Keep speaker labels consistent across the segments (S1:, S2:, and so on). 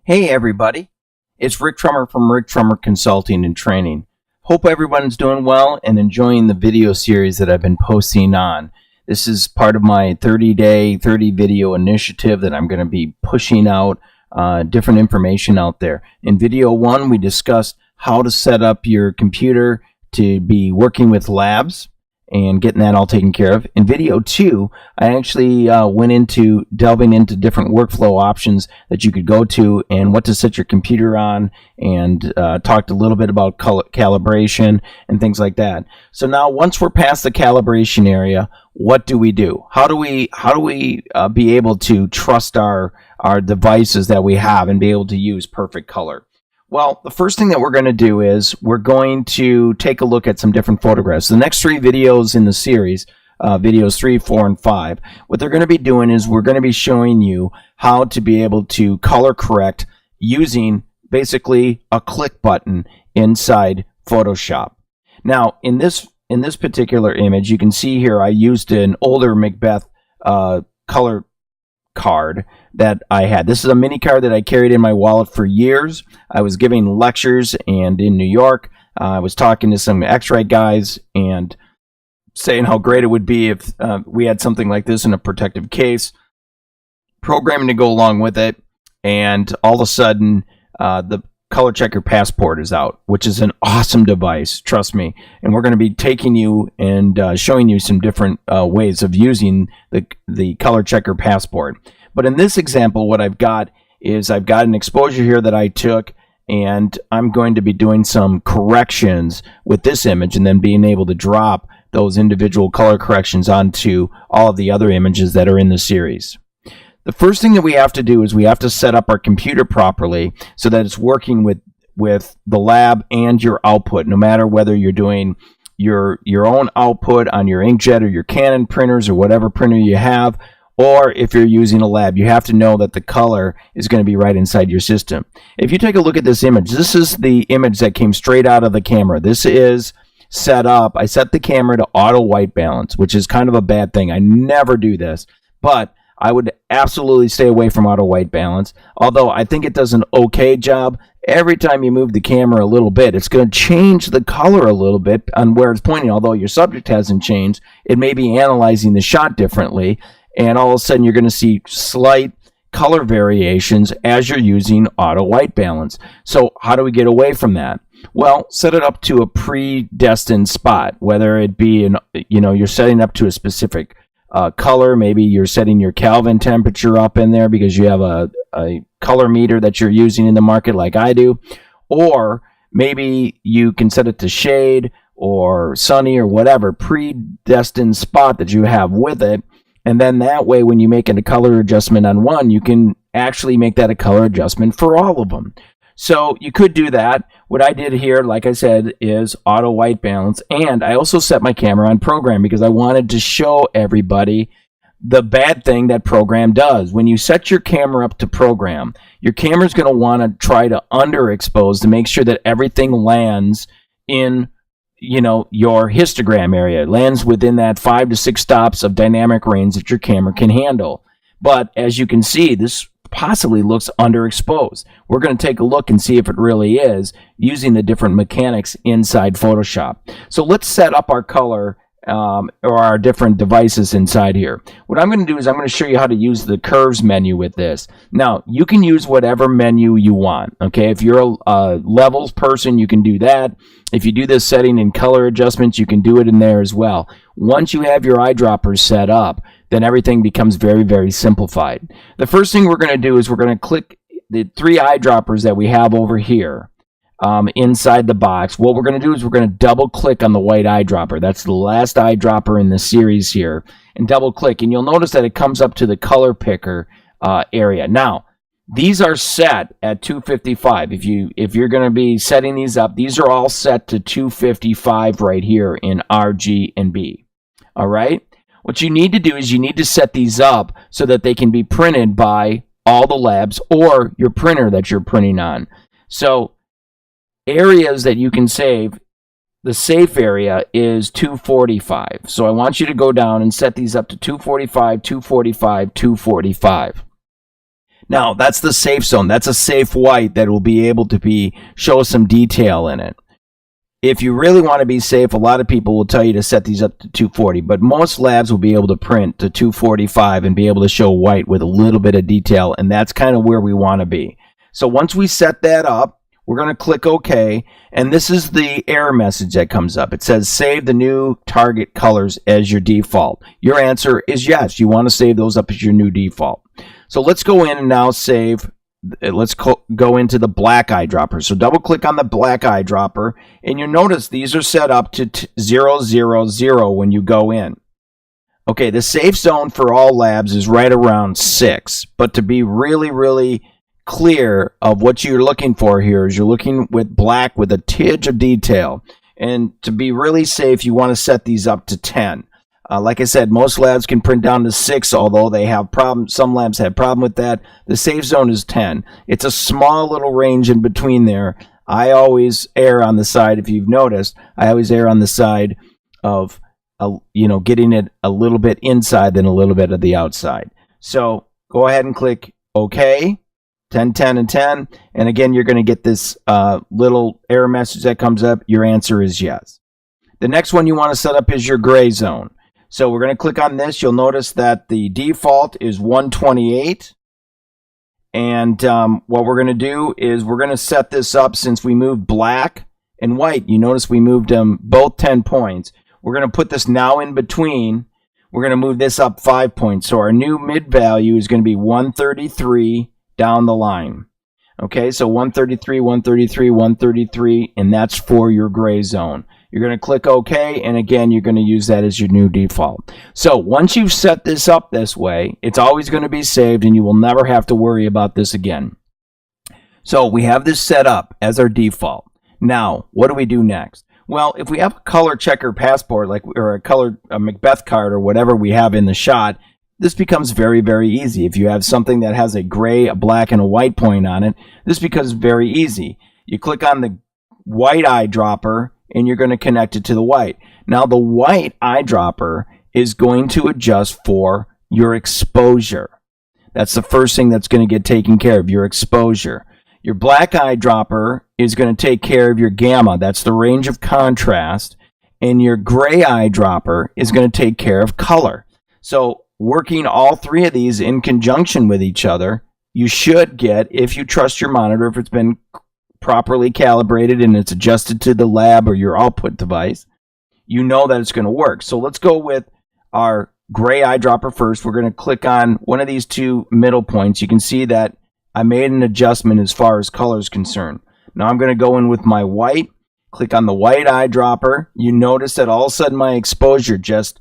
S1: Hey everybody, it's Rick Trummer from Rick Trummer Consulting and Training. Hope everyone's doing well and enjoying the video series that I've been posting on. This is part of my 30-day, 30 video initiative that I'm going to be pushing out different information out there. In video 1, we discussed how to set up your computer to be working with labs and getting that all taken care of. In video 2, I actually went into delving into different workflow options that you could go to and what to set your computer on, and talked a little bit about calibration and things like that. So now, once we're past the calibration area, what do we do? How do we be able to trust our devices that we have and be able to use perfect color? Well, the first thing that we're going to do is we're going to take a look at some different photographs. The next 3 videos in the series, videos 3, 4, and 5, what they're going to be doing is we're going to be showing you how to be able to color correct using basically a click button inside Photoshop. Now, in this particular image, you can see here I used an older Macbeth color card that I had. This is a mini card that I carried in my wallet for years. I was giving lectures, and in New York, I was talking to some X-ray guys and saying how great it would be if we had something like this in a protective case, programming to go along with it, and all of a sudden, the Color Checker Passport is out, which is an awesome device, trust me. And we're going to be taking you and showing you some different ways of using the Color Checker Passport. But in this example, what I've got is I've got an exposure here that I took, and I'm going to be doing some corrections with this image and then being able to drop those individual color corrections onto all of the other images that are in the series. The first thing that we have to do is we have to set up our computer properly so that it's working with the lab and your output, no matter whether you're doing your own output on your inkjet or your Canon printers or whatever printer you have, or if you're using a lab. You have to know that the color is going to be right inside your system. If you take a look at this image, this is the image that came straight out of the camera. This is set up. I set the camera to auto white balance, which is kind of a bad thing. I never do this, but I would absolutely stay away from auto white balance, although I think it does an okay job. Every time you move the camera a little bit, it's going to change the color a little bit on where it's pointing. Although your subject hasn't changed, it may be analyzing the shot differently, and all of a sudden you're going to see slight color variations as you're using auto white balance. So how do we get away from that? Well, set it up to a predestined spot, whether it be you're setting up to a specific color. Maybe you're setting your Kelvin temperature up in there because you have a color meter that you're using in the market like I do. Or maybe you can set it to shade or sunny or whatever predestined spot that you have with it. And then that way, when you make a color adjustment on one, you can actually make that a color adjustment for all of them. So you could do that. What I did here, like I said, is auto white balance. And I also set my camera on program because I wanted to show everybody the bad thing that program does. When you set your camera up to program, your camera's going to want to try to underexpose to make sure that everything lands in your histogram area. It lands within that 5 to 6 stops of dynamic range that your camera can handle. But as you can see, this possibly looks underexposed. We're going to take a look and see if it really is using the different mechanics inside Photoshop. So let's set up our color or our different devices inside here. What I'm going to do is I'm going to show you how to use the curves menu with this. Now, you can use whatever menu you want. Okay, if you're a levels person, you can do that. If you do this setting in color adjustments, you can do it in there as well. Once you have your eyedroppers set up, then everything becomes very, very simplified. The first thing we're going to do is we're going to click the 3 eyedroppers that we have over here inside the box. What we're going to do is we're going to double click on the white eyedropper. That's the last eyedropper in the series here, and double click, and you'll notice that it comes up to the color picker area. Now, these are set at 255. If you're going to be setting these up, these are all set to 255 right here in R, G, and B. All right. What you need to do is you need to set these up so that they can be printed by all the labs or your printer that you're printing on. So areas that you can save, the safe area is 245. So I want you to go down and set these up to 245, 245, 245. Now, that's the safe zone. That's a safe white that will be able to show some detail in it. If you really want to be safe, a lot of people will tell you to set these up to 240, but most labs will be able to print to 245 and be able to show white with a little bit of detail, and that's kind of where we want to be. So once we set that up, we're going to click OK, and this is the error message that comes up. It says save the new target colors as your default. Your answer is yes. You want to save those up as your new default. So let's go in and now save. Let's go into the black eyedropper. So double click on the black eyedropper, and you'll notice these are set up to 000 when you go in. Okay, the safe zone for all labs is right around 6, but to be really clear of what you're looking for here is you're looking with black with a tidge of detail. And to be really safe, you want to set these up to 10. Like I said, most labs can print down to 6, although they have problems. Some labs have problem with that. The safe zone is 10. It's a small little range in between there. I always err on the side, if you've noticed, I always err on the side of, getting it a little bit inside than a little bit of the outside. So go ahead and click OK. 10, 10, and 10. And again, you're going to get this little error message that comes up. Your answer is yes. The next one you want to set up is your gray zone. So we're going to click on this. You'll notice that the default is 128. And what we're going to do is we're going to set this up since we moved black and white. You notice we moved them both 10 points. We're going to put this now in between. We're going to move this up 5 points. So our new mid value is going to be 133 down the line. Okay, so 133, 133, 133, and that's for your gray zone. You're going to click OK, and again, you're going to use that as your new default. So once you've set this up this way, it's always going to be saved, and you will never have to worry about this again. So we have this set up as our default. Now, what do we do next? Well, if we have a color checker passport, or a Macbeth card, or whatever we have in the shot, this becomes very easy. If you have something that has a gray, a black, and a white point on it, this becomes very easy. You click on the white eyedropper, and you're going to connect it to the white. Now, the white eyedropper is going to adjust for your exposure. That's the first thing that's going to get taken care of, your exposure. Your black eyedropper is going to take care of your gamma. That's the range of contrast. And your gray eyedropper is going to take care of color. So working all three of these in conjunction with each other, you should get, if you trust your monitor, if it's been properly calibrated and it's adjusted to the lab or your output device, you know that it's going to work. So let's go with our gray eyedropper first. We're going to click on one of these two middle points. You can see that I made an adjustment as far as color is concerned. Now I'm going to go in with my white, click on the white eyedropper. You notice that all of a sudden my exposure just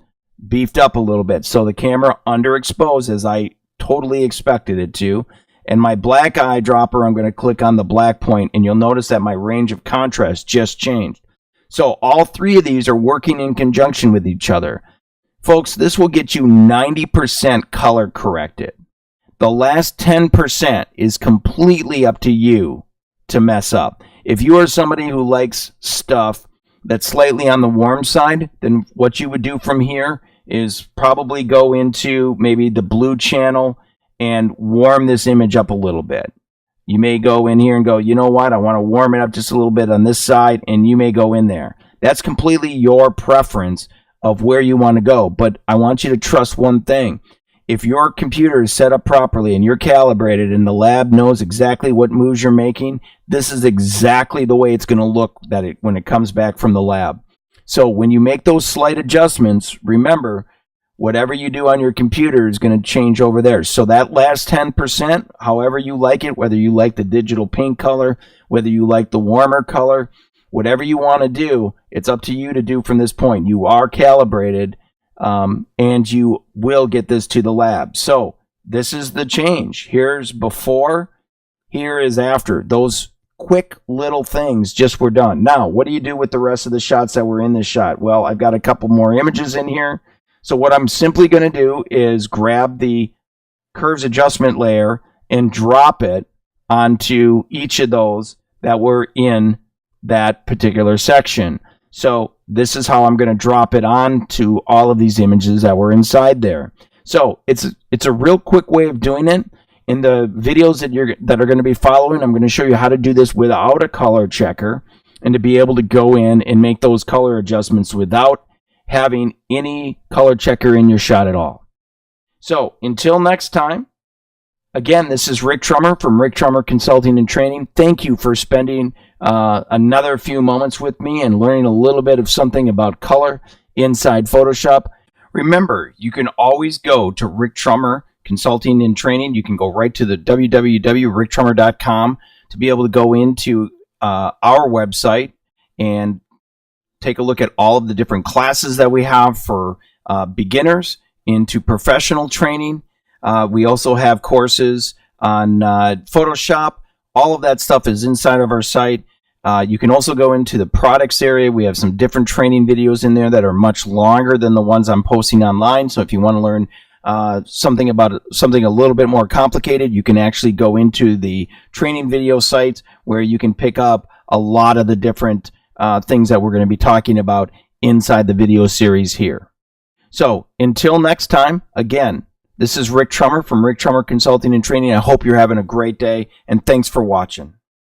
S1: beefed up a little bit. So the camera underexposed as I totally expected it to. And my black eyedropper, I'm going to click on the black point, and you'll notice that my range of contrast just changed. So all three of these are working in conjunction with each other. Folks, this will get you 90% color corrected. The last 10% is completely up to you to mess up. If you are somebody who likes stuff that's slightly on the warm side, then what you would do from here is probably go into maybe the blue channel and warm this image up a little bit. You may go in here and go, you know what, I want to warm it up just a little bit on this side, and you may go in there. That's completely your preference of where you want to go, but I want you to trust one thing. If your computer is set up properly and you're calibrated and the lab knows exactly what moves you're making, this is exactly the way it's going to look when it comes back from the lab. So when you make those slight adjustments, remember, whatever you do on your computer is going to change over there. So that last 10%, however you like it, whether you like the digital pink color, whether you like the warmer color, whatever you want to do, it's up to you to do from this point. You are calibrated, and you will get this to the lab. So this is the change. Here's before, here is after. Those quick little things just were done. Now, what do you do with the rest of the shots that were in this shot? Well, I've got a couple more images in here. So what I'm simply going to do is grab the curves adjustment layer and drop it onto each of those that were in that particular section. So this is how I'm going to drop it onto all of these images that were inside there. So it's a real quick way of doing it. In the videos that are going to be following, I'm going to show you how to do this without a color checker and to be able to go in and make those color adjustments without having any color checker in your shot at all. So until next time, again, this is Rick Trummer from Rick Trummer Consulting and Training. Thank you for spending another few moments with me and learning a little bit of something about color inside Photoshop. Remember, you can always go to Rick Trummer Consulting and Training. You can go right to the www.ricktrummer.com to be able to go into our website and take a look at all of the different classes that we have for beginners into professional training. We also have courses on Photoshop. All of that stuff is inside of our site. You can also go into the products area. We have some different training videos in there that are much longer than the ones I'm posting online. So if you want to learn something about something a little bit more complicated, you can actually go into the training video sites where you can pick up a lot of the different things that we're going to be talking about inside the video series here. So until next time, again, this is Rick Trummer from Rick Trummer Consulting and Training. I hope you're having a great day, and thanks for watching.